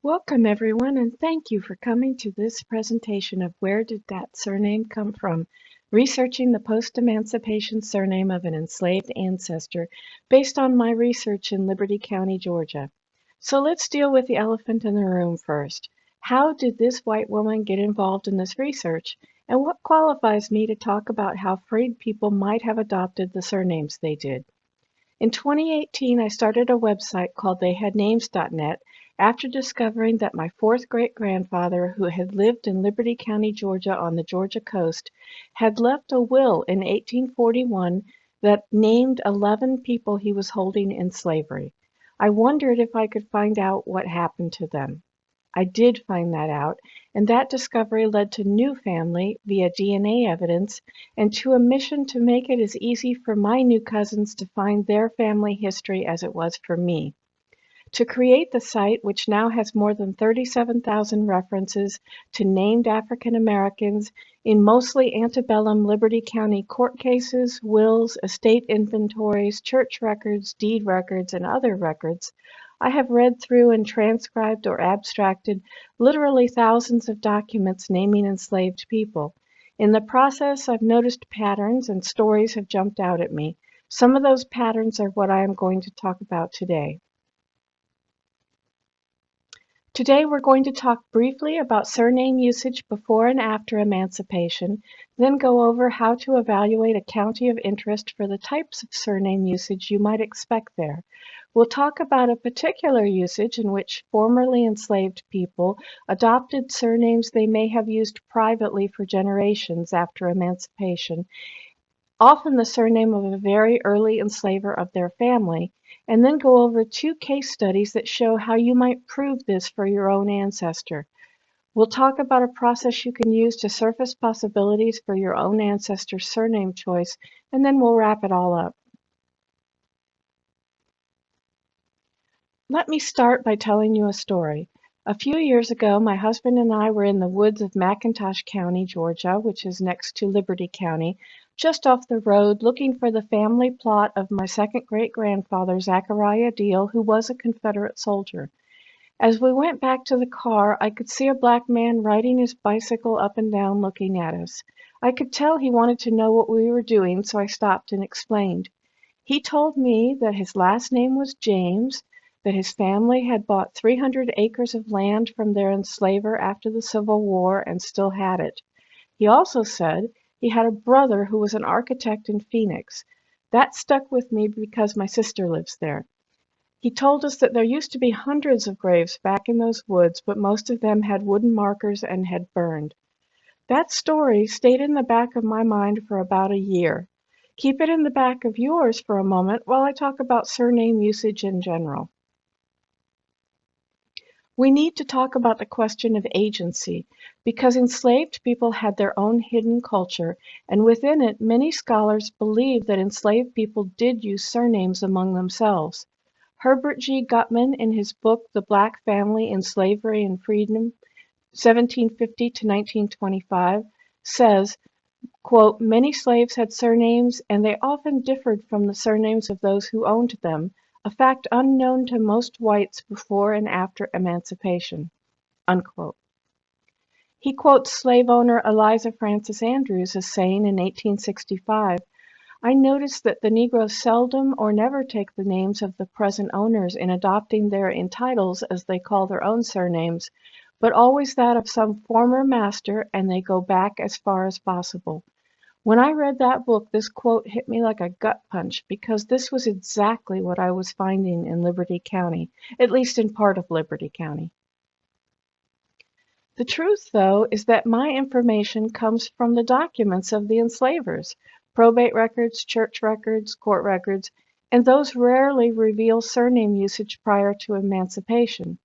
Welcome everyone, and thank you for coming to this presentation of Where Did That Surname Come From? Researching the post-emancipation surname of an enslaved ancestor based on my research in Liberty County, Georgia. So let's deal with the elephant in the room first. How did this white woman get involved in this research? And what qualifies me to talk about how freed people might have adopted the surnames they did? In 2018, I started a website called theyhadnames.net after discovering that my fourth great-grandfather, who had lived in Liberty County, Georgia on the Georgia coast, had left a will in 1841 that named 11 people he was holding in slavery. I wondered if I could find out what happened to them. I did find that out, and that discovery led to new family via DNA evidence and to a mission to make it as easy for my new cousins to find their family history as it was for me. To create the site, which now has more than 37,000 references to named African Americans in mostly antebellum Liberty County court cases, wills, estate inventories, church records, deed records, and other records, I have read through and transcribed or abstracted literally thousands of documents naming enslaved people. In the process, I've noticed patterns and stories have jumped out at me. Some of those patterns are what I am going to talk about today. Today we're going to talk briefly about surname usage before and after emancipation, then go over how to evaluate a county of interest for the types of surname usage you might expect there. We'll talk about a particular usage in which formerly enslaved people adopted surnames they may have used privately for generations after emancipation, often the surname of a very early enslaver of their family, and then go over two case studies that show how you might prove this for your own ancestor. We'll talk about a process you can use to surface possibilities for your own ancestor's surname choice, and then we'll wrap it all up. Let me start by telling you a story. A few years ago, my husband and I were in the woods of McIntosh County, Georgia, which is next to Liberty County, just off the road, looking for the family plot of my second great-grandfather, Zachariah Deal, who was a Confederate soldier. As we went back to the car, I could see a black man riding his bicycle up and down looking at us. I could tell he wanted to know what we were doing, so I stopped and explained. He told me that his last name was James, that his family had bought 300 acres of land from their enslaver after the Civil War and still had it. He also said he had a brother who was an architect in Phoenix. That stuck with me because my sister lives there. He told us that there used to be hundreds of graves back in those woods, but most of them had wooden markers and had burned. That story stayed in the back of my mind for about a year. Keep it in the back of yours for a moment while I talk about surname usage in general. We need to talk about the question of agency, because enslaved people had their own hidden culture, and within it many scholars believe that enslaved people did use surnames among themselves. Herbert G. Gutman, in his book The Black Family in Slavery and Freedom, 1750 to 1925, says, quote, "Many slaves had surnames, and they often differed from the surnames of those who owned them, a fact unknown to most whites before and after emancipation." Unquote. He quotes slave owner Eliza Francis Andrews as saying in 1865, "I notice that the Negroes seldom or never take the names of the present owners in adopting their entitles, as they call their own surnames, but always that of some former master, and they go back as far as possible." When I read that book, this quote hit me like a gut punch, because this was exactly what I was finding in Liberty County, at least in part of Liberty County. The truth, though, is that my information comes from the documents of the enslavers, probate records, church records, court records, and those rarely reveal surname usage prior to emancipation.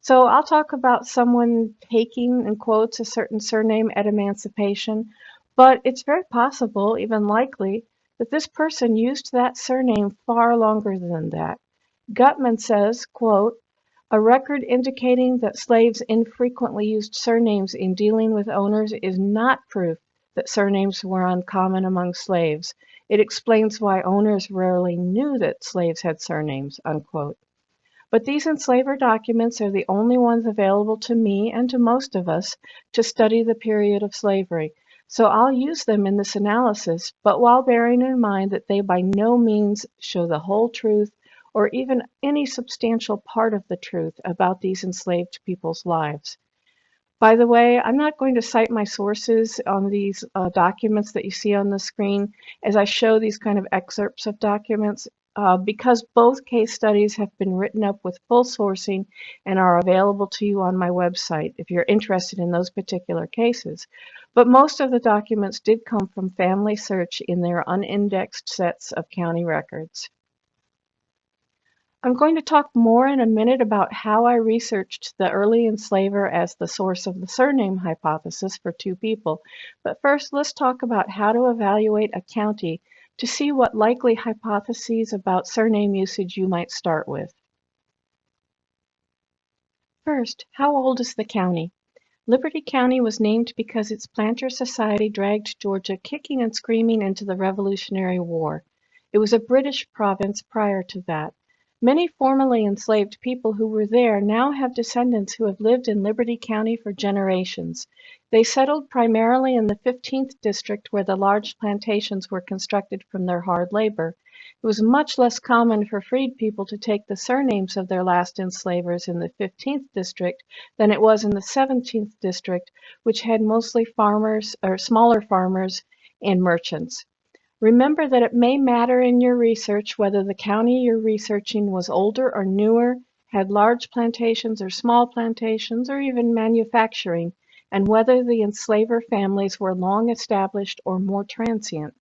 So I'll talk about someone taking, in quotes, a certain surname at emancipation, but it's very possible, even likely, that this person used that surname far longer than that. Gutman says, quote, "A record indicating that slaves infrequently used surnames in dealing with owners is not proof that surnames were uncommon among slaves. It explains why owners rarely knew that slaves had surnames," unquote. But these enslaver documents are the only ones available to me and to most of us to study the period of slavery. So I'll use them in this analysis, but while bearing in mind that they by no means show the whole truth or even any substantial part of the truth about these enslaved people's lives. By the way, I'm not going to cite my sources on these documents that you see on the screen as I show these kind of excerpts of documents because both case studies have been written up with full sourcing and are available to you on my website if you're interested in those particular cases. But most of the documents did come from Family Search in their unindexed sets of county records. I'm going to talk more in a minute about how I researched the early enslaver as the source of the surname hypothesis for two people. But first, let's talk about how to evaluate a county to see what likely hypotheses about surname usage you might start with. First, how old is the county? Liberty County was named because its planter society dragged Georgia kicking and screaming into the Revolutionary War. It was a British province prior to that. Many formerly enslaved people who were there now have descendants who have lived in Liberty County for generations. They settled primarily in the 15th District where the large plantations were constructed from their hard labor. It was much less common for freed people to take the surnames of their last enslavers in the 15th District than it was in the 17th District, which had mostly farmers or smaller farmers and merchants. Remember that it may matter in your research whether the county you're researching was older or newer, had large plantations or small plantations, or even manufacturing, and whether the enslaver families were long established or more transient.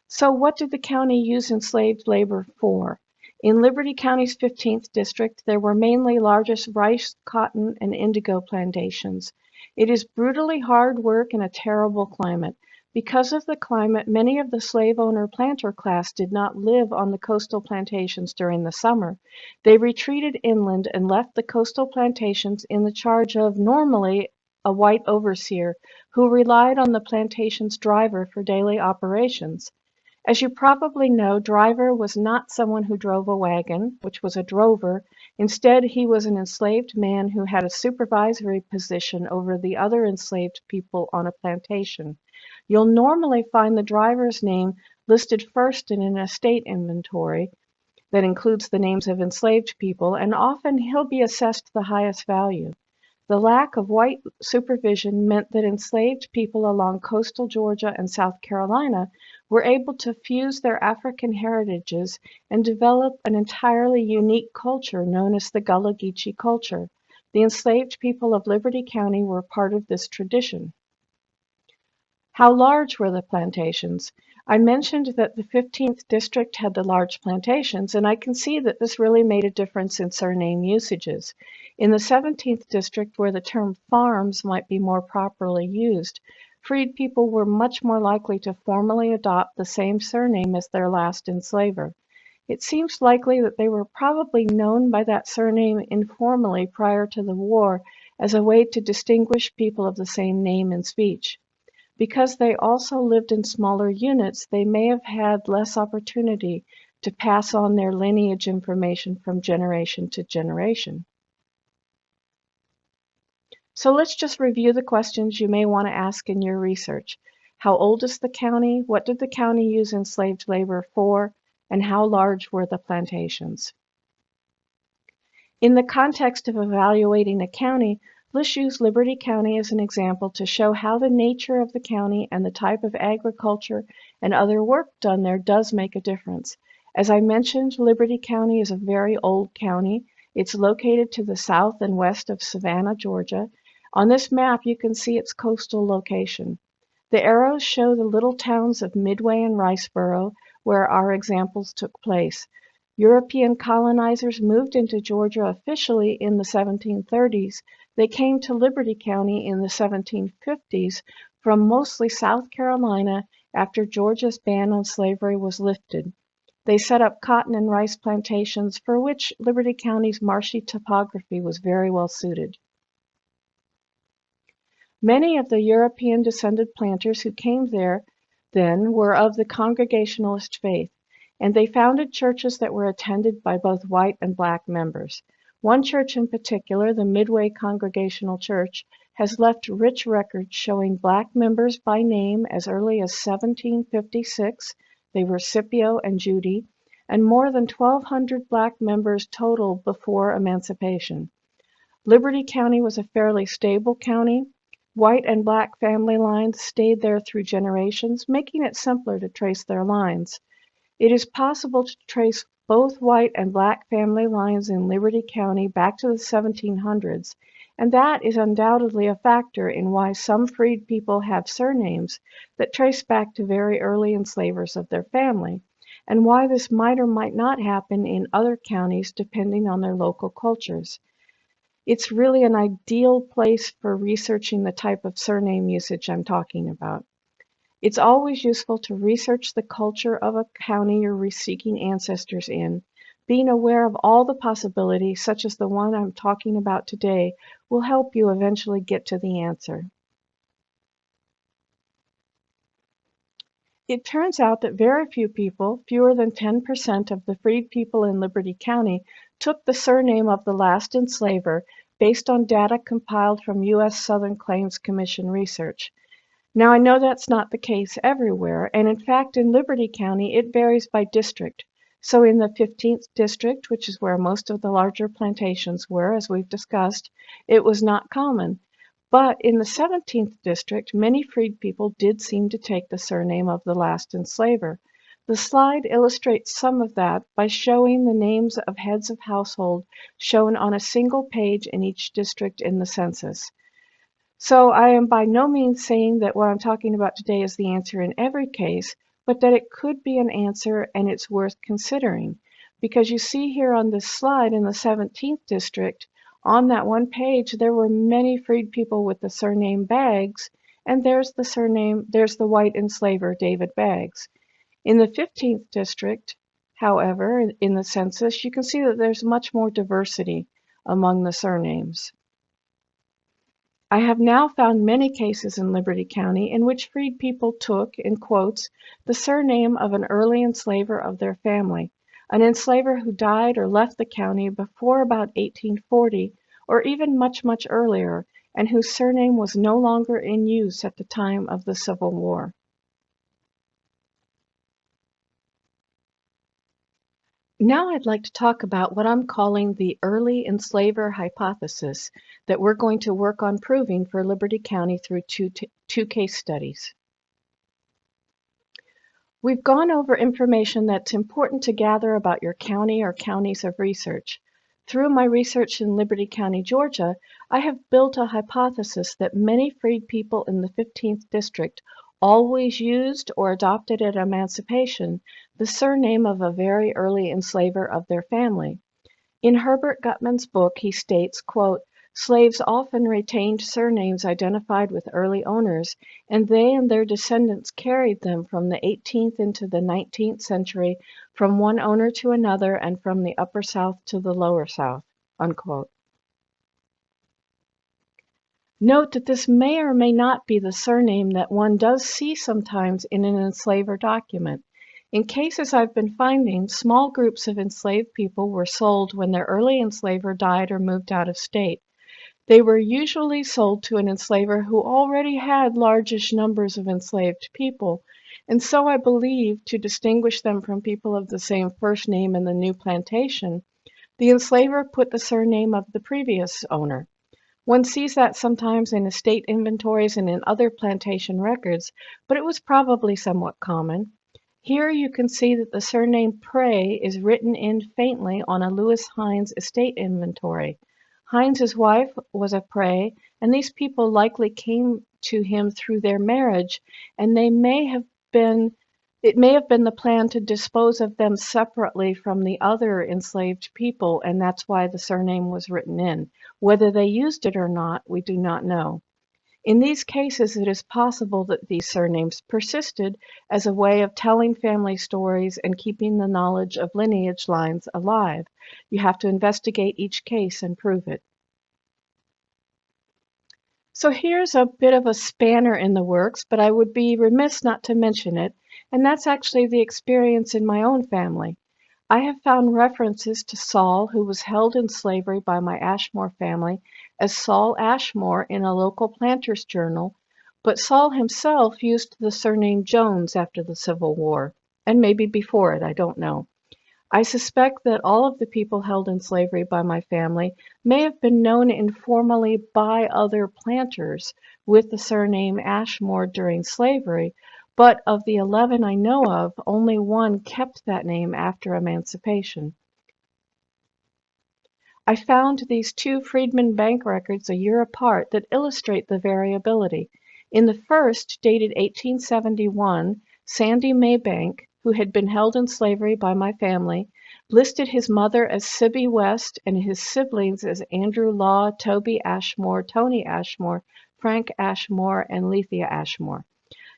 So what did the county use enslaved labor for? In Liberty County's 15th District, there were mainly largest rice, cotton, and indigo plantations. It is brutally hard work in a terrible climate. Because of the climate, many of the slave owner planter class did not live on the coastal plantations during the summer. They retreated inland and left the coastal plantations in the charge of, normally, a white overseer who relied on the plantation's driver for daily operations. As you probably know, driver was not someone who drove a wagon, which was a drover. Instead, he was an enslaved man who had a supervisory position over the other enslaved people on a plantation. You'll normally find the driver's name listed first in an estate inventory that includes the names of enslaved people, and often he'll be assessed the highest value. The lack of white supervision meant that enslaved people along coastal Georgia and South Carolina were able to fuse their African heritages and develop an entirely unique culture known as the Gullah Geechee culture. The enslaved people of Liberty County were part of this tradition. How large were the plantations? I mentioned that the 15th District had the large plantations, and I can see that this really made a difference in surname usages. In the 17th District, where the term farms might be more properly used, freed people were much more likely to formally adopt the same surname as their last enslaver. It seems likely that they were probably known by that surname informally prior to the war as a way to distinguish people of the same name in speech. Because they also lived in smaller units, they may have had less opportunity to pass on their lineage information from generation to generation. So let's just review the questions you may want to ask in your research. How old is the county? What did the county use enslaved labor for? And how large were the plantations? In the context of evaluating a county, let's use Liberty County as an example to show how the nature of the county and the type of agriculture and other work done there does make a difference. As I mentioned, Liberty County is a very old county. It's located to the south and west of Savannah, Georgia. On this map, you can see its coastal location. The arrows show the little towns of Midway and Riceboro, where our examples took place. European colonizers moved into Georgia officially in the 1730s. They came to Liberty County in the 1750s from mostly South Carolina after Georgia's ban on slavery was lifted. They set up cotton and rice plantations for which Liberty County's marshy topography was very well suited. Many of the European-descended planters who came there then were of the Congregationalist faith. and they founded churches that were attended by both white and black members. One church in particular, the Midway Congregational Church, has left rich records showing black members by name as early as 1756. They were Scipio and Judy, and more than 1,200 black members total before emancipation. Liberty County was a fairly stable county. White and black family lines stayed there through generations, making it simpler to trace their lines. It is possible to trace both white and black family lines in Liberty County back to the 1700s, and that is undoubtedly a factor in why some freed people have surnames that trace back to very early enslavers of their family, and why this might or might not happen in other counties depending on their local cultures. It's really an ideal place for researching the type of surname usage I'm talking about. It's always useful to research the culture of a county you're seeking ancestors in. Being aware of all the possibilities, such as the one I'm talking about today, will help you eventually get to the answer. It turns out that very few people, fewer than 10% of the freed people in Liberty County, took the surname of the last enslaver based on data compiled from U.S. Southern Claims Commission research. Now, I know that's not the case everywhere, and in fact, in Liberty County, it varies by district. So in the 15th district, which is where most of the larger plantations were, as we've discussed, it was not common. But in the 17th district, many freed people did seem to take the surname of the last enslaver. The slide illustrates some of that by showing the names of heads of household shown on a single page in each district in the census. So I am by no means saying that what I'm talking about today is the answer in every case, but that it could be an answer and it's worth considering. Because you see here on this slide in the 17th district, on that one page, there were many freed people with the surname Baggs, and there's the white enslaver, David Baggs. In the 15th district, however, in the census, you can see that there's much more diversity among the surnames. I have now found many cases in Liberty County in which freed people took, in quotes, the surname of an early enslaver of their family, an enslaver who died or left the county before about 1840, or even much, much earlier, and whose surname was no longer in use at the time of the Civil War. Now I'd like to talk about what I'm calling the early enslaver hypothesis that we're going to work on proving for Liberty County through two case studies. We've gone over information that's important to gather about your county or counties of research. Through my research in Liberty County, Georgia, I have built a hypothesis that many freed people in the 15th district always used or adopted at emancipation the surname of a very early enslaver of their family. In Herbert Gutman's book, he states, quote, "Slaves often retained surnames identified with early owners, and they and their descendants carried them from the 18th into the 19th century, from one owner to another, and from the Upper South to the Lower South," unquote. Note that this may or may not be the surname that one does see sometimes in an enslaver document. In cases I've been finding, small groups of enslaved people were sold when their early enslaver died or moved out of state. They were usually sold to an enslaver who already had largish numbers of enslaved people, and so I believe, to distinguish them from people of the same first name in the new plantation, the enslaver put the surname of the previous owner. One sees that sometimes in estate inventories and in other plantation records, but it was probably somewhat common. Here you can see that the surname Prey is written in faintly on a Lewis Hines estate inventory. Hines's wife was a Prey, and these people likely came to him through their marriage, and it may have been the plan to dispose of them separately from the other enslaved people, and that's why the surname was written in. Whether they used it or not, we do not know. In these cases, it is possible that these surnames persisted as a way of telling family stories and keeping the knowledge of lineage lines alive. You have to investigate each case and prove it. So here's a bit of a spanner in the works, but I would be remiss not to mention it, and that's actually the experience in my own family. I have found references to Saul, who was held in slavery by my Ashmore family, as Saul Ashmore in a local planter's journal, but Saul himself used the surname Jones after the Civil War, and maybe before it, I don't know. I suspect that all of the people held in slavery by my family may have been known informally by other planters with the surname Ashmore during slavery, but of the 11 I know of, only one kept that name after emancipation. I found these two Freedmen Bank records a year apart that illustrate the variability. In the first, dated 1871, Sandy Maybank, who had been held in slavery by my family, listed his mother as Sibby West and his siblings as Andrew Law, Toby Ashmore, Tony Ashmore, Frank Ashmore, and Lethea Ashmore.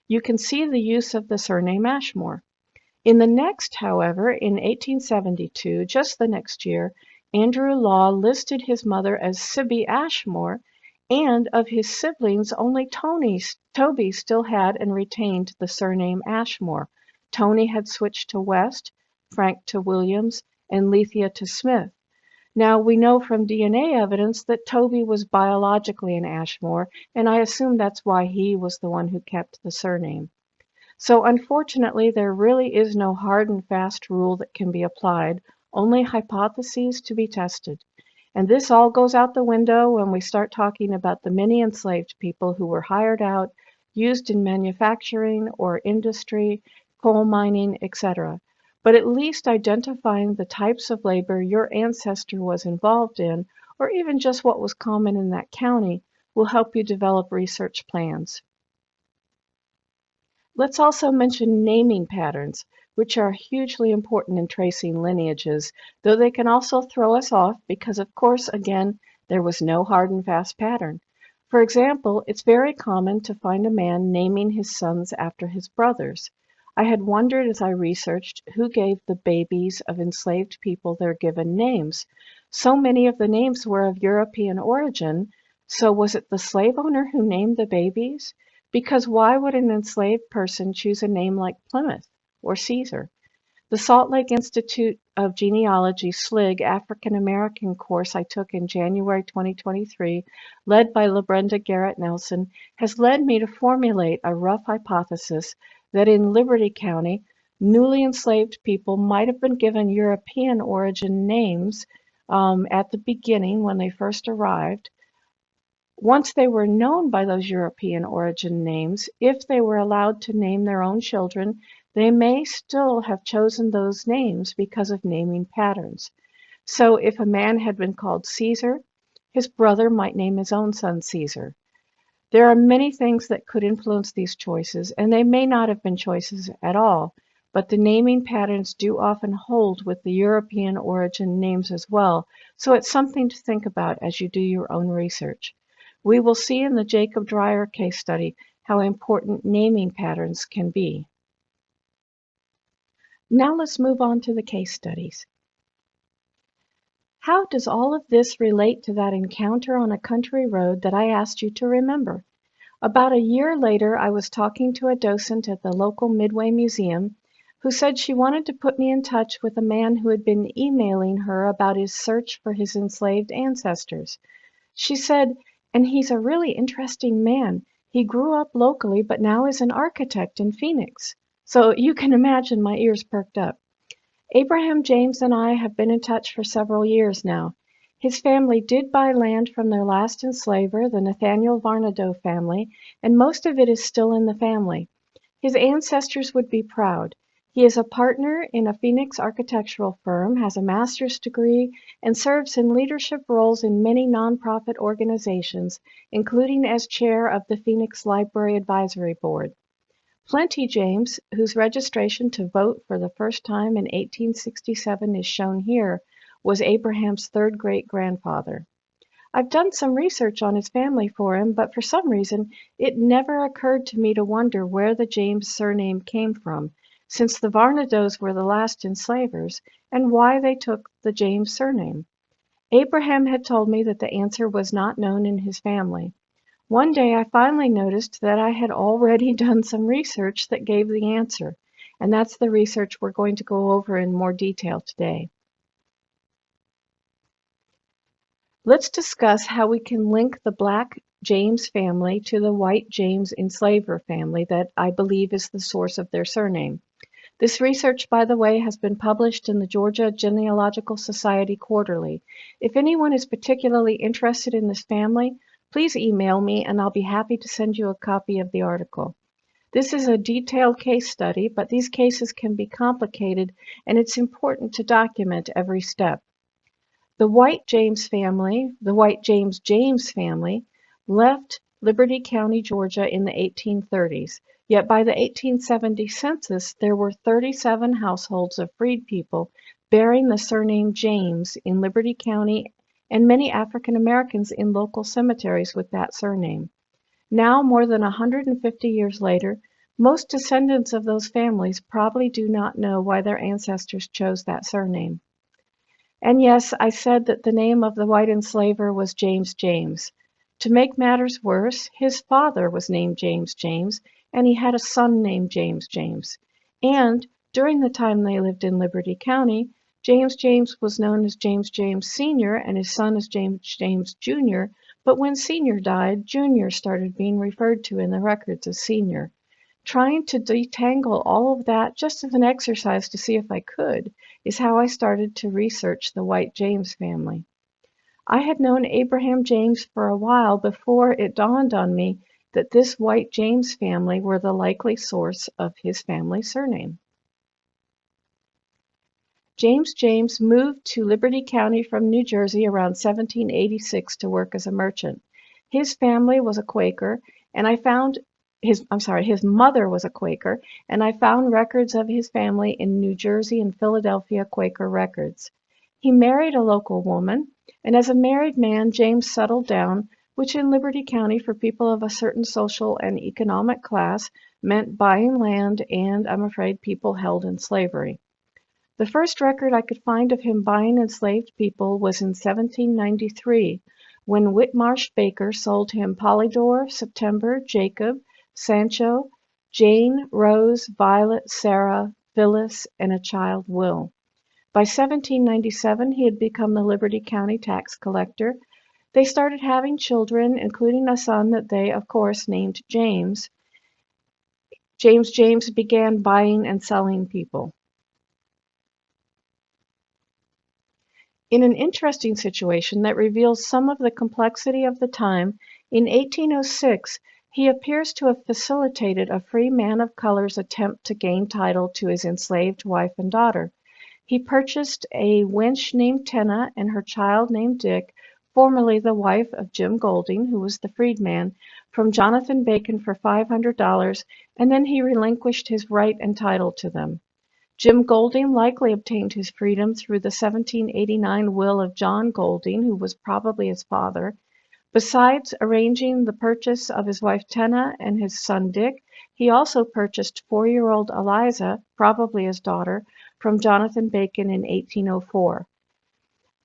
You can see the use of the surname Ashmore. In the next, however, in 1872, just the next year, Andrew Law listed his mother as Sibby Ashmore, and of his siblings, only Toby still had and retained the surname Ashmore. Tony had switched to West, Frank to Williams, and Lethea to Smith. Now, we know from DNA evidence that Toby was biologically an Ashmore, and I assume that's why he was the one who kept the surname. So unfortunately, there really is no hard and fast rule that can be applied, only hypotheses to be tested. And this all goes out the window when we start talking about the many enslaved people who were hired out, used in manufacturing or industry, coal mining, etc. But at least identifying the types of labor your ancestor was involved in, or even just what was common in that county, will help you develop research plans. Let's also mention naming patterns, which are hugely important in tracing lineages, though they can also throw us off because, of course, again, there was no hard and fast pattern. For example, it's very common to find a man naming his sons after his brothers. I had wondered as I researched who gave the babies of enslaved people their given names. So many of the names were of European origin, so was it the slave owner who named the babies? Because why would an enslaved person choose a name like Plymouth or Caesar? The Salt Lake Institute of Genealogy SLIG African-American course I took in January 2023, led by LaBrenda Garrett Nelson, has led me to formulate a rough hypothesis that in Liberty County, newly enslaved people might have been given European origin names at the beginning when they first arrived. Once they were known by those European origin names, if they were allowed to name their own children, they may still have chosen those names because of naming patterns. So if a man had been called Caesar, his brother might name his own son Caesar. There are many things that could influence these choices, and they may not have been choices at all, but the naming patterns do often hold with the European origin names as well, so it's something to think about as you do your own research. We will see in the Jacob Dreyer case study how important naming patterns can be. Now let's move on to the case studies. How does all of this relate to that encounter on a country road that I asked you to remember? About a year later, I was talking to a docent at the local Midway Museum who said she wanted to put me in touch with a man who had been emailing her about his search for his enslaved ancestors. She said, "And he's a really interesting man. He grew up locally, but now is an architect in Phoenix." So you can imagine my ears perked up. Abraham James and I have been in touch for several years now. His family did buy land from their last enslaver, the Nathaniel Varnadoe family, and most of it is still in the family. His ancestors would be proud. He is a partner in a Phoenix architectural firm, has a master's degree, and serves in leadership roles in many nonprofit organizations, including as chair of the Phoenix Library Advisory Board. Plenty James, whose registration to vote for the first time in 1867 is shown here, was Abraham's third great-grandfather. I've done some research on his family for him, but for some reason it never occurred to me to wonder where the James surname came from, since the Varnadoes were the last enslavers, and why they took the James surname. Abraham had told me that the answer was not known in his family. One day I finally noticed that I had already done some research that gave the answer, and that's the research we're going to go over in more detail today. Let's discuss how we can link the Black James family to the white James enslaver family that I believe is the source of their surname. This research, by the way, has been published in the Georgia Genealogical Society Quarterly. If anyone is particularly interested in this family, please email me and I'll be happy to send you a copy of the article. This is a detailed case study, but these cases can be complicated and it's important to document every step. The white James James family, left Liberty County, Georgia in the 1830s. Yet by the 1870 census, there were 37 households of freed people bearing the surname James in Liberty County and many African Americans in local cemeteries with that surname. Now, more than 150 years later, most descendants of those families probably do not know why their ancestors chose that surname. And yes, I said that the name of the white enslaver was James James. To make matters worse, his father was named James James, and he had a son named James James. And during the time they lived in Liberty County, James James was known as James James Sr. and his son as James James Jr., but when Sr. died, Jr. started being referred to in the records as Sr. Trying to detangle all of that just as an exercise to see if I could is how I started to research the white James family. I had known Abraham James for a while before it dawned on me that this white James family were the likely source of his family surname. James James moved to Liberty County from New Jersey around 1786 to work as a merchant. His family was a Quaker, and his mother was a Quaker, and I found records of his family in New Jersey and Philadelphia Quaker records. He married a local woman, and as a married man, James settled down, which in Liberty County for people of a certain social and economic class meant buying land and, I'm afraid, people held in slavery. The first record I could find of him buying enslaved people was in 1793, when Whitmarsh Baker sold him Polydor, September, Jacob, Sancho, Jane, Rose, Violet, Sarah, Phyllis, and a child Will. By 1797, he had become the Liberty County tax collector. They started having children, including a son that they, of course, named James. James James began buying and selling people. In an interesting situation that reveals some of the complexity of the time, in 1806, he appears to have facilitated a free man of color's attempt to gain title to his enslaved wife and daughter. He purchased a wench named Tenna and her child named Dick, formerly the wife of Jim Golding, who was the freedman, from Jonathan Bacon for $500, and then he relinquished his right and title to them. Jim Golding likely obtained his freedom through the 1789 will of John Golding, who was probably his father. Besides arranging the purchase of his wife Tenna and his son Dick, he also purchased 4-year-old Eliza, probably his daughter, from Jonathan Bacon in 1804.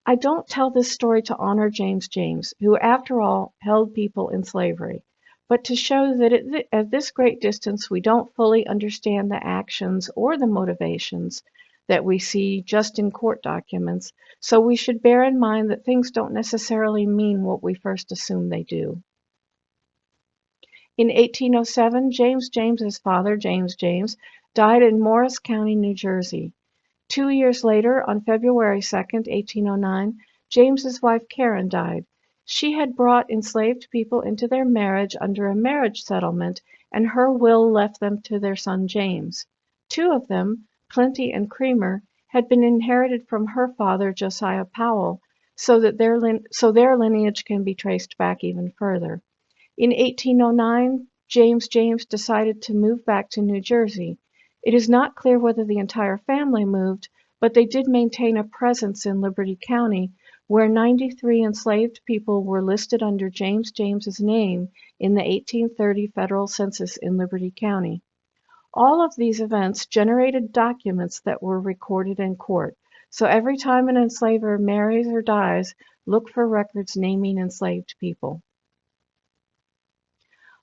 I don't tell this story to honor James James, who after all held people in slavery, but to show that at this great distance we don't fully understand the actions or the motivations that we see just in court documents, so we should bear in mind that things don't necessarily mean what we first assume they do. In 1807, James James's father, James James, died in Morris County, New Jersey. 2 years later, on February 2nd, 1809, James's wife Karen died. She had brought enslaved people into their marriage under a marriage settlement, and her will left them to their son James. 2 of them, Plenty and Creamer, had been inherited from her father Josiah Powell, so their lineage can be traced back even further. In 1809, James James decided to move back to New Jersey. It is not clear whether the entire family moved, but they did maintain a presence in Liberty County, where 93 enslaved people were listed under James James's name in the 1830 federal census in Liberty County. All of these events generated documents that were recorded in court, so every time an enslaver marries or dies, look for records naming enslaved people.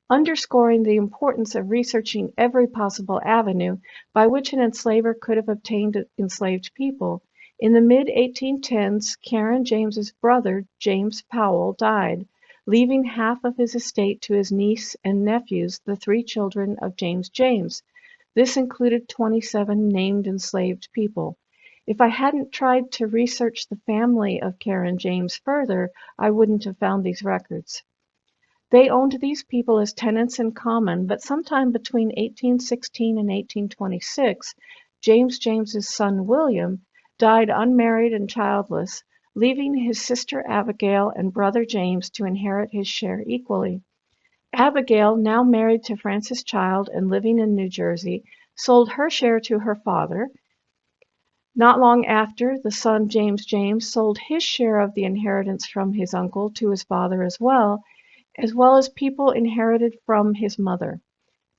underscoring the importance of researching every possible avenue by which an enslaver could have obtained enslaved people. In the mid-1810s, Karen James's brother, James Powell, died, leaving half of his estate to his niece and nephews, the three children of James James. This included 27 named enslaved people. If I hadn't tried to research the family of Karen James further, I wouldn't have found these records. They owned these people as tenants in common, but sometime between 1816 and 1826, James James's son William died unmarried and childless, leaving his sister Abigail and brother James to inherit his share equally. Abigail, now married to Francis Child and living in New Jersey, sold her share to her father. Not long after, the son James James sold his share of the inheritance from his uncle to his father as well as people inherited from his mother.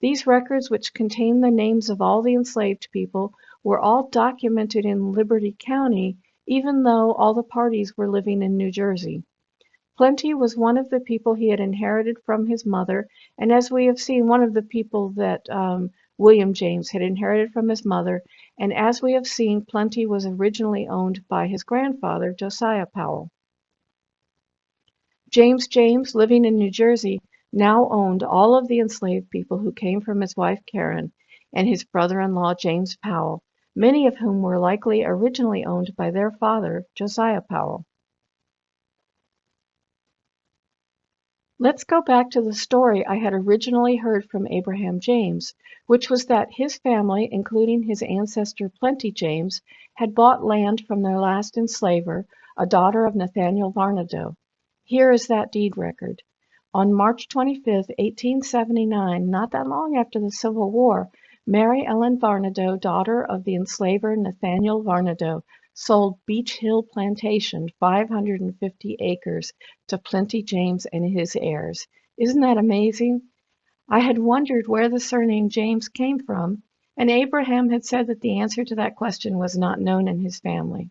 These records, which contain the names of all the enslaved people, were all documented in Liberty County, even though all the parties were living in New Jersey. Plenty was one of the people he had inherited from his mother, and as we have seen, one of the people that William James had inherited from his mother, and as we have seen, Plenty was originally owned by his grandfather, Josiah Powell. James James, living in New Jersey, now owned all of the enslaved people who came from his wife Karen and his brother-in-law James Powell, many of whom were likely originally owned by their father, Josiah Powell. Let's go back to the story I had originally heard from Abraham James, which was that his family, including his ancestor Plenty James, had bought land from their last enslaver, a daughter of Nathaniel Varnadoe. Here is that deed record. On March 25, 1879, not that long after the Civil War, Mary Ellen Varnadoe, daughter of the enslaver Nathaniel Varnadoe, sold Beech Hill Plantation, 550 acres, to Plenty James and his heirs. Isn't that amazing? I had wondered where the surname James came from, and Abraham had said that the answer to that question was not known in his family.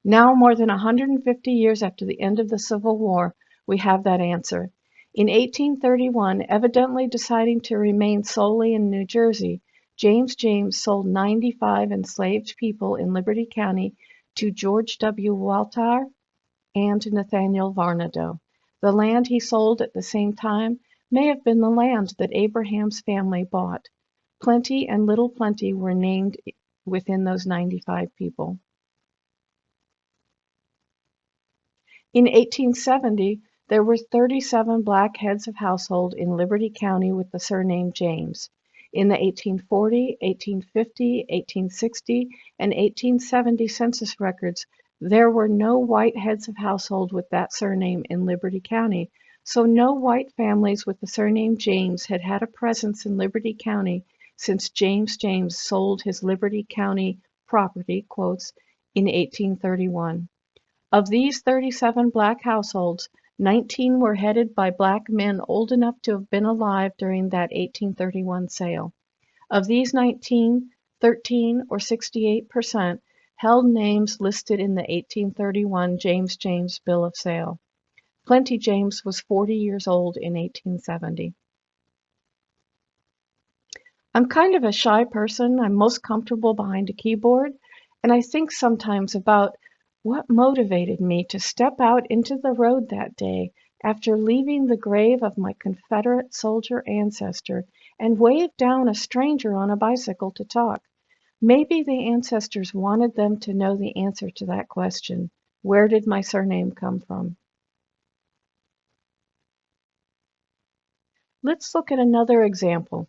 Now, more than 150 years after the end of the Civil War, we have that answer. In 1831, evidently deciding to remain solely in New Jersey, James James sold 95 enslaved people in Liberty County to George W. Waltar and Nathaniel Varnadoe. The land he sold at the same time may have been the land that Abraham's family bought. Plenty and Little Plenty were named within those 95 people. In 1870, there were 37 black heads of household in Liberty County with the surname James. In the 1840, 1850, 1860, and 1870 census records, there were no white heads of household with that surname in Liberty County, so no white families with the surname James had had a presence in Liberty County since James James sold his Liberty County property, quotes, in 1831. Of these 37 black households, 19 were headed by black men old enough to have been alive during that 1831 sale. Of these 19, 13, or 68%, held names listed in the 1831 James James Bill of Sale. Plenty James was 40 years old in 1870. I'm kind of a shy person. I'm most comfortable behind a keyboard, and I think sometimes about what motivated me to step out into the road that day after leaving the grave of my Confederate soldier ancestor and wave down a stranger on a bicycle to talk. Maybe the ancestors wanted them to know the answer to that question. Where did my surname come from? Let's look at another example.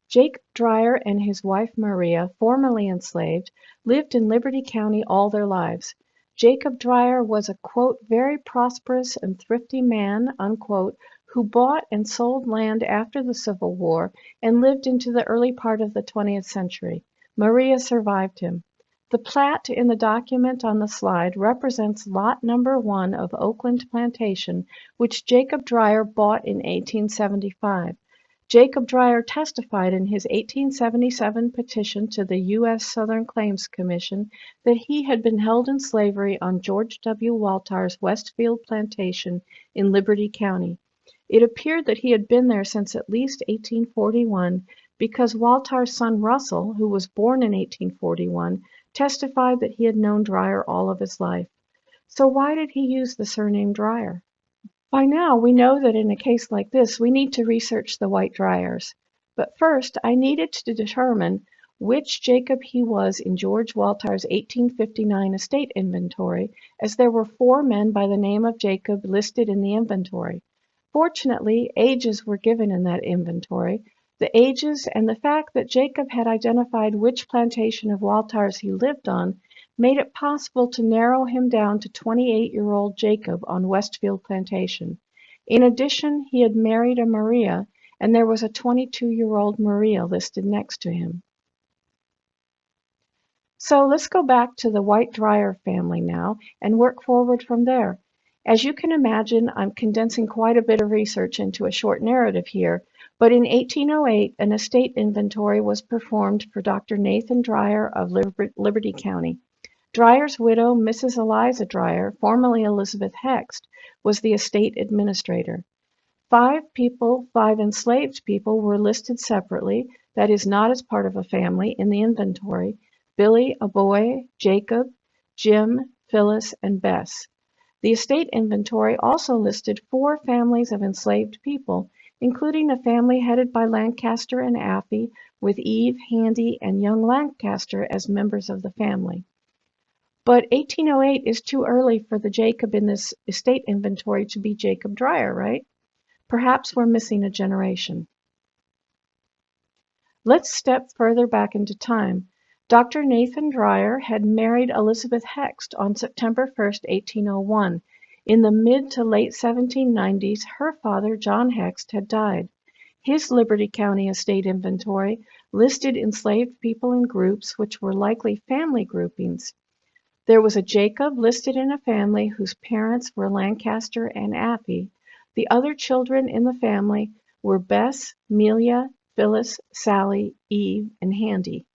Jacob Dreyer and his wife Maria, formerly enslaved, lived in Liberty County all their lives. Jacob Dreyer was a, quote, very prosperous and thrifty man, unquote, who bought and sold land after the Civil War and lived into the early part of the 20th century. Maria survived him. The plat in the document on the slide represents lot number 1 of Oakland Plantation, which Jacob Dreyer bought in 1875. Jacob Dreyer testified in his 1877 petition to the U.S. Southern Claims Commission that he had been held in slavery on George W. Waltar's Westfield plantation in Liberty County. It appeared that he had been there since at least 1841 because Waltar's son Russell, who was born in 1841, testified that he had known Dreyer all of his life. So why did he use the surname Dreyer? By now, we know that in a case like this, we need to research the white Dryers. But first, I needed to determine which Jacob he was in George Waltar's 1859 estate inventory, as there were 4 men by the name of Jacob listed in the inventory. Fortunately, ages were given in that inventory. The ages and the fact that Jacob had identified which plantation of Waltar's he lived on made it possible to narrow him down to 28-year-old Jacob on Westfield Plantation. In addition, he had married a Maria, and there was a 22-year-old Maria listed next to him. So let's go back to the White Dreyer family now and work forward from there. As you can imagine, I'm condensing quite a bit of research into a short narrative here, but in 1808, an estate inventory was performed for Dr. Nathan Dreyer of Liberty County. Dreyer's widow, Mrs. Eliza Dreyer, formerly Elizabeth Hext, was the estate administrator. 5 enslaved people were listed separately, that is, not as part of a family, in the inventory: Billy, a boy, Jacob, Jim, Phyllis, and Bess. The estate inventory also listed 4 families of enslaved people, including a family headed by Lancaster and Affey, with Eve, Handy, and young Lancaster as members of the family. But 1808 is too early for the Jacob in this estate inventory to be Jacob Dreyer, right? Perhaps we're missing a generation. Let's step further back into time. Dr. Nathan Dreyer had married Elizabeth Hext on September 1, 1801. In the mid to late 1790s, her father, John Hext, had died. His Liberty County estate inventory listed enslaved people in groups which were likely family groupings. There was a Jacob listed in a family whose parents were Lancaster and Affey. The other children in the family were Bess, Melia, Phyllis, Sally, Eve, and Handy.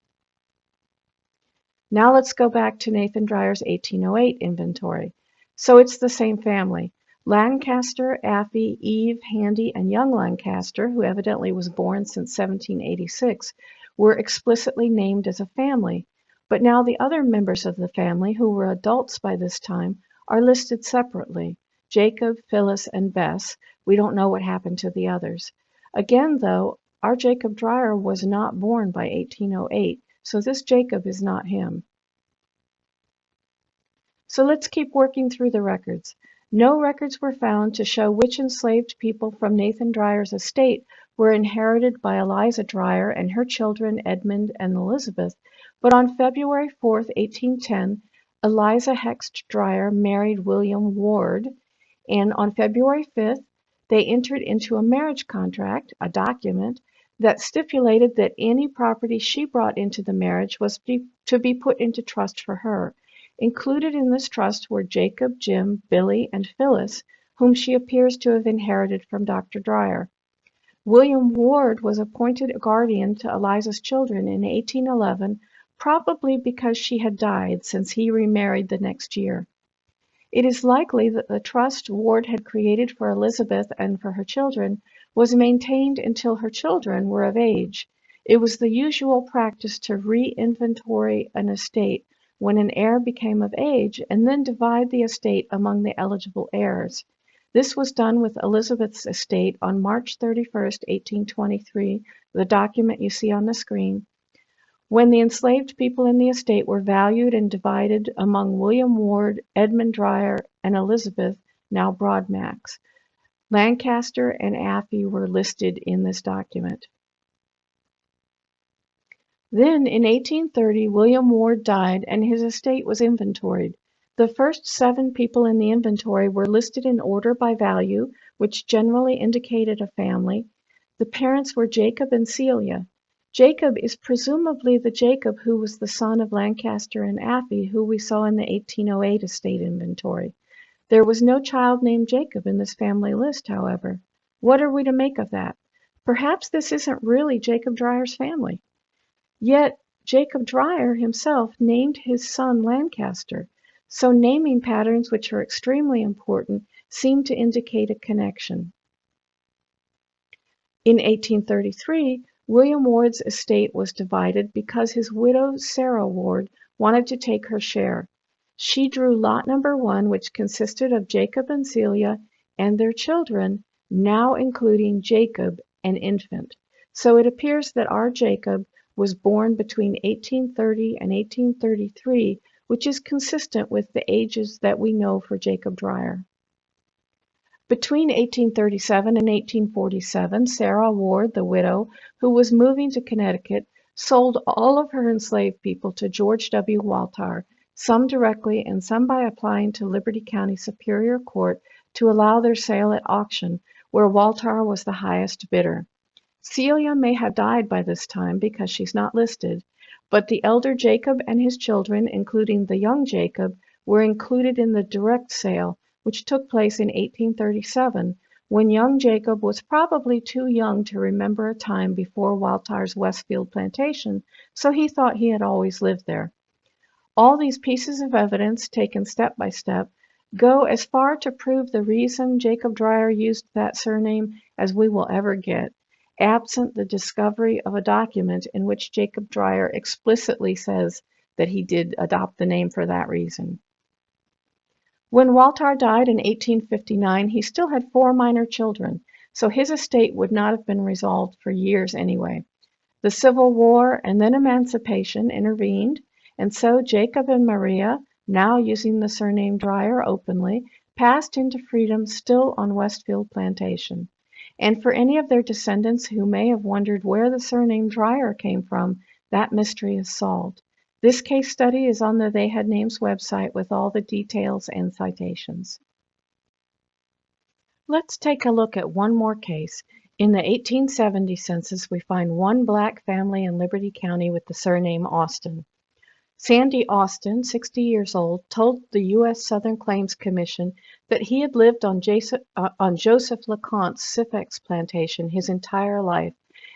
Now let's go back to Nathan Dreyer's 1808 inventory. So it's the same family. Lancaster, Affey, Eve, Handy, and young Lancaster, who evidently was born since 1786, were explicitly named as a family. But now the other members of the family, who were adults by this time, are listed separately: Jacob, Phyllis, and Bess. We don't know what happened to the others. Again, though, our Jacob Dreyer was not born by 1808, so this Jacob is not him. So let's keep working through the records. No records were found to show which enslaved people from Nathan Dreyer's estate were inherited by Eliza Dreyer and her children Edmund and Elizabeth, but on February 4, 1810, Eliza Hext Dreyer married William Ward, and on February 5th, they entered into a marriage contract, a document, that stipulated that any property she brought into the marriage was to be put into trust for her. Included in this trust were Jacob, Jim, Billy, and Phyllis, whom she appears to have inherited from Dr. Dreyer. William Ward was appointed guardian to Eliza's children in 1811, probably because she had died, since he remarried the next year. It is likely that the trust Ward had created for Elizabeth and for her children was maintained until her children were of age. It was the usual practice to re-inventory an estate when an heir became of age, and then divide the estate among the eligible heirs. This was done with Elizabeth's estate on March 31, 1823, the document you see on the screen, when the enslaved people in the estate were valued and divided among William Ward, Edmund Dreyer, and Elizabeth, now Broadmax. Lancaster and Affey were listed in this document. Then, in 1830, William Ward died and his estate was inventoried. The first 7 people in the inventory were listed in order by value, which generally indicated a family. The parents were Jacob and Celia. Jacob is presumably the Jacob who was the son of Lancaster and Affey, who we saw in the 1808 estate inventory. There was no child named Jacob in this family list, however. What are we to make of that? Perhaps this isn't really Jacob Dreyer's family. Yet Jacob Dreyer himself named his son Lancaster, so naming patterns, which are extremely important, seem to indicate a connection. In 1833, William Ward's estate was divided because his widow Sarah Ward wanted to take her share. She drew lot number 1, which consisted of Jacob and Celia and their children, now including Jacob, an infant. So it appears that our Jacob was born between 1830 and 1833, which is consistent with the ages that we know for Jacob Dreyer. Between 1837 and 1847, Sarah Ward, the widow, who was moving to Connecticut, sold all of her enslaved people to George W. Waltar, some directly and some by applying to Liberty County Superior Court to allow their sale at auction, where Waltar was the highest bidder. Celia may have died by this time because she's not listed, but the elder Jacob and his children, including the young Jacob, were included in the direct sale, which took place in 1837, when young Jacob was probably too young to remember a time before Waltar's Westfield plantation, so he thought he had always lived there. All these pieces of evidence, taken step by step, go as far to prove the reason Jacob Dreyer used that surname as we will ever get, absent the discovery of a document in which Jacob Dreyer explicitly says that he did adopt the name for that reason. When Waltar died in 1859, he still had 4 minor children, so his estate would not have been resolved for years anyway. The Civil War and then Emancipation intervened, and so Jacob and Maria, now using the surname Dreyer openly, passed into freedom still on Westfield Plantation. And for any of their descendants who may have wondered where the surname Dreyer came from, that mystery is solved. This case study is on the They Had Names website with all the details and citations. Let's take a look at one more case. In the 1870 census, we find one black family in Liberty County with the surname Austin. Sandy Austin, 60 years old, told the U.S. Southern Claims Commission that he had lived on Joseph LeConte's Syphex plantation his entire life,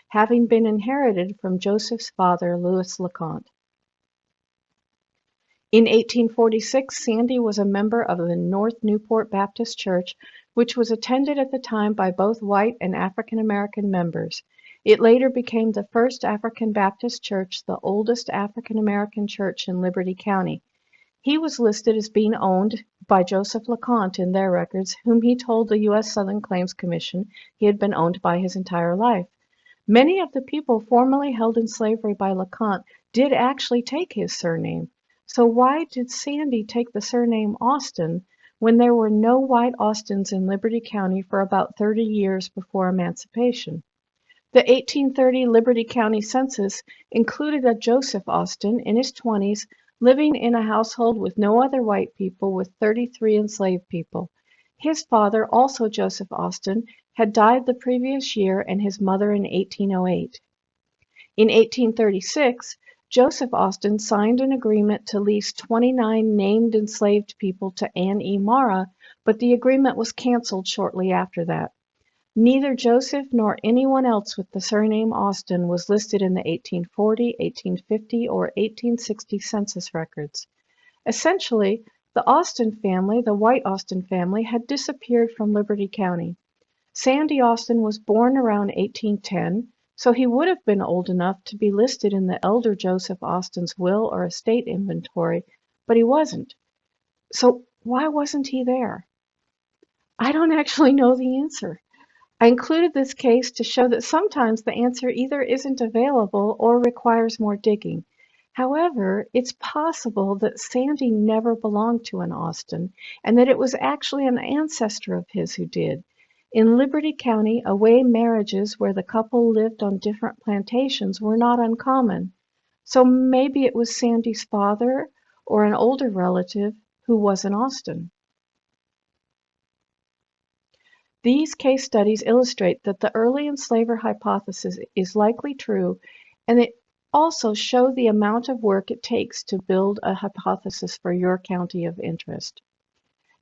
having been inherited from Joseph's father, Louis LeConte. In 1846, Sandy was a member of the North Newport Baptist Church, which was attended at the time by both white and African-American members. It later became the first African Baptist church, the oldest African-American church in Liberty County. He was listed as being owned by Joseph LeConte in their records, whom he told the U.S. Southern Claims Commission he had been owned by his entire life. Many of the people formerly held in slavery by LeConte did actually take his surname. So why did Sandy take the surname Austin when there were no white Austins in Liberty County for about 30 years before emancipation? The 1830 Liberty County census included a Joseph Austin in his 20s living in a household with no other white people with 33 enslaved people. His father, also Joseph Austin, had died the previous year and his mother in 1808. In 1836, Joseph Austin signed an agreement to lease 29 named enslaved people to Ann E. Mara, but the agreement was canceled shortly after that. Neither Joseph nor anyone else with the surname Austin was listed in the 1840, 1850, or 1860 census records. Essentially, the Austin family, the white Austin family, had disappeared from Liberty County. Sandy Austin was born around 1810, so he would have been old enough to be listed in the elder Joseph Austin's will or estate inventory, but he wasn't. So why wasn't he there? I don't actually know the answer. I included this case to show that sometimes the answer either isn't available or requires more digging. However, it's possible that Sandy never belonged to an Austin and that it was actually an ancestor of his who did. In Liberty County, away marriages where the couple lived on different plantations were not uncommon. So maybe it was Sandy's father or an older relative who was an Austin. These case studies illustrate that the early enslaver hypothesis is likely true, and it also show the amount of work it takes to build a hypothesis for your county of interest.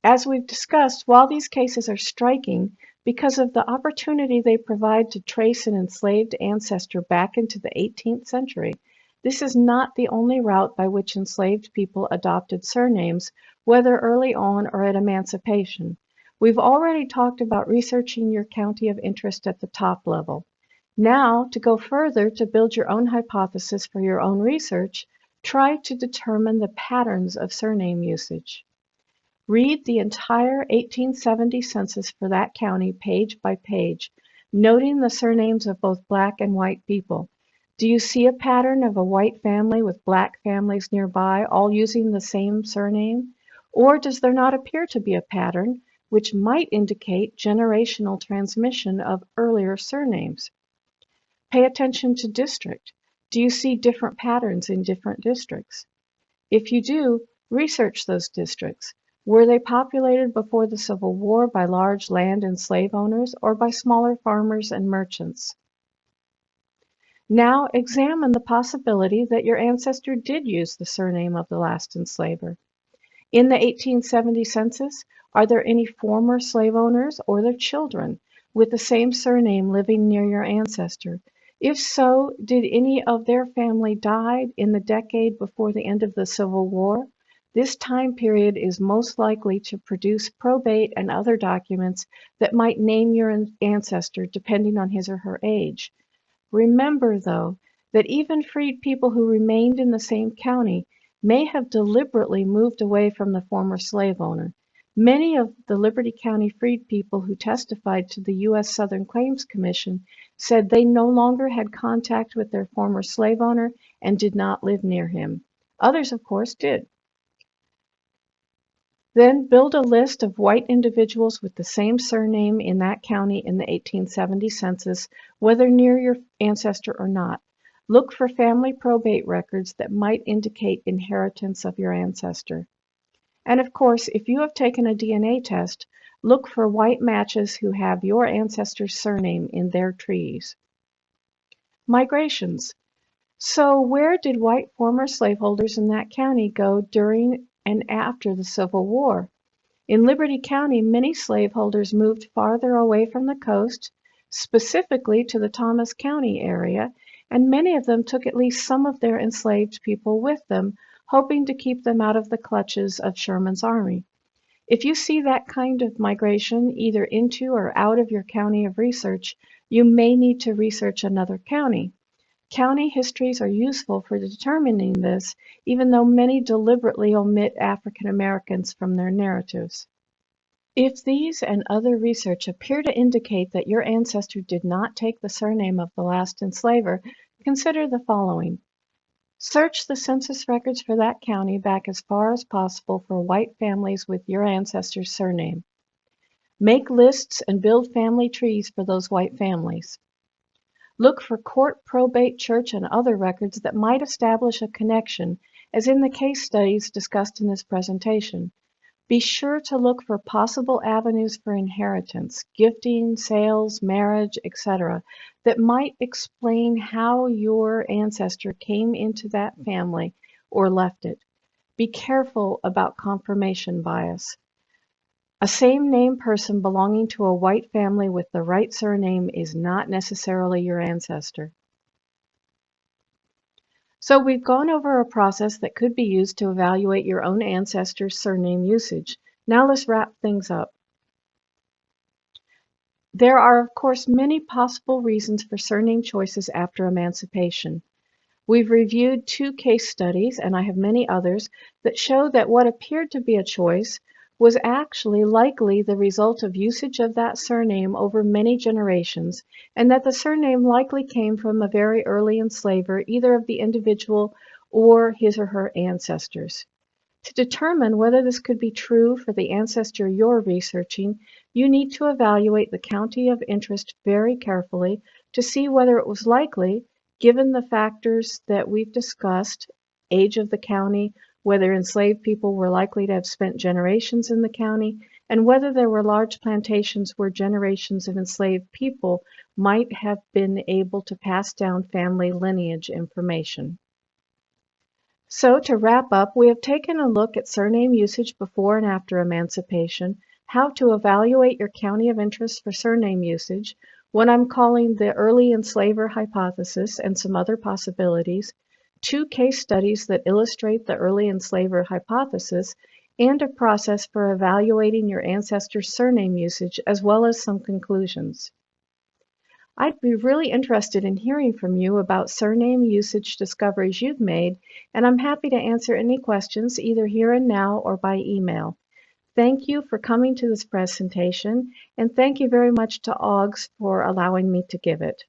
As we've discussed, while these cases are striking because of the opportunity they provide to trace an enslaved ancestor back into the 18th century, this is not the only route by which enslaved people adopted surnames, whether early on or at emancipation. We've already talked about researching your county of interest at the top level. Now, to go further to build your own hypothesis for your own research, try to determine the patterns of surname usage. Read the entire 1870 census for that county page by page, noting the surnames of both Black and white people. Do you see a pattern of a white family with Black families nearby, all using the same surname? Or does there not appear to be a pattern, which might indicate generational transmission of earlier surnames? Pay attention to district. Do you see different patterns in different districts? If you do, research those districts. Were they populated before the Civil War by large land and slave owners or by smaller farmers and merchants? Now examine the possibility that your ancestor did use the surname of the last enslaver. In the 1870 census, are there any former slave owners or their children with the same surname living near your ancestor? If so, did any of their family die in the decade before the end of the Civil War? This time period is most likely to produce probate and other documents that might name your ancestor depending on his or her age. Remember, though, that even freed people who remained in the same county may have deliberately moved away from the former slave owner. Many of the Liberty County freed people who testified to the U.S. Southern Claims Commission said they no longer had contact with their former slave owner and did not live near him. Others, of course, did. Then build a list of white individuals with the same surname in that county in the 1870 census, whether near your ancestor or not. Look for family probate records that might indicate inheritance of your ancestor. And of course, if you have taken a DNA test, look for white matches who have your ancestor's surname in their trees. Migrations. So where did white former slaveholders in that county go during and after the Civil War? In Liberty County, many slaveholders moved farther away from the coast, specifically to the Thomas County area, and many of them took at least some of their enslaved people with them, hoping to keep them out of the clutches of Sherman's army. If you see that kind of migration either into or out of your county of research, you may need to research another county. County histories are useful for determining this, even though many deliberately omit African Americans from their narratives. If these and other research appear to indicate that your ancestor did not take the surname of the last enslaver, consider the following. Search the census records for that county back as far as possible for white families with your ancestor's surname. Make lists and build family trees for those white families. Look for court, probate, church, and other records that might establish a connection, as in the case studies discussed in this presentation. Be sure to look for possible avenues for inheritance, gifting, sales, marriage, etc., that might explain how your ancestor came into that family or left it. Be careful about confirmation bias. A same-name person belonging to a white family with the right surname is not necessarily your ancestor. So we've gone over a process that could be used to evaluate your own ancestor's surname usage. Now let's wrap things up. There are, of course, many possible reasons for surname choices after emancipation. We've reviewed 2 case studies, and I have many others, that show that what appeared to be a choice was actually likely the result of usage of that surname over many generations, and that the surname likely came from a very early enslaver, either of the individual or his or her ancestors. To determine whether this could be true for the ancestor you're researching, you need to evaluate the county of interest very carefully to see whether it was likely, given the factors that we've discussed, age of the county, whether enslaved people were likely to have spent generations in the county, and whether there were large plantations where generations of enslaved people might have been able to pass down family lineage information. So to wrap up, we have taken a look at surname usage before and after emancipation, how to evaluate your county of interest for surname usage, what I'm calling the early enslaver hypothesis and some other possibilities, 2 case studies that illustrate the early enslaver hypothesis, and a process for evaluating your ancestors' surname usage, as well as some conclusions. I'd be really interested in hearing from you about surname usage discoveries you've made, and I'm happy to answer any questions either here and now or by email. Thank you for coming to this presentation, and thank you very much to AAHGS for allowing me to give it.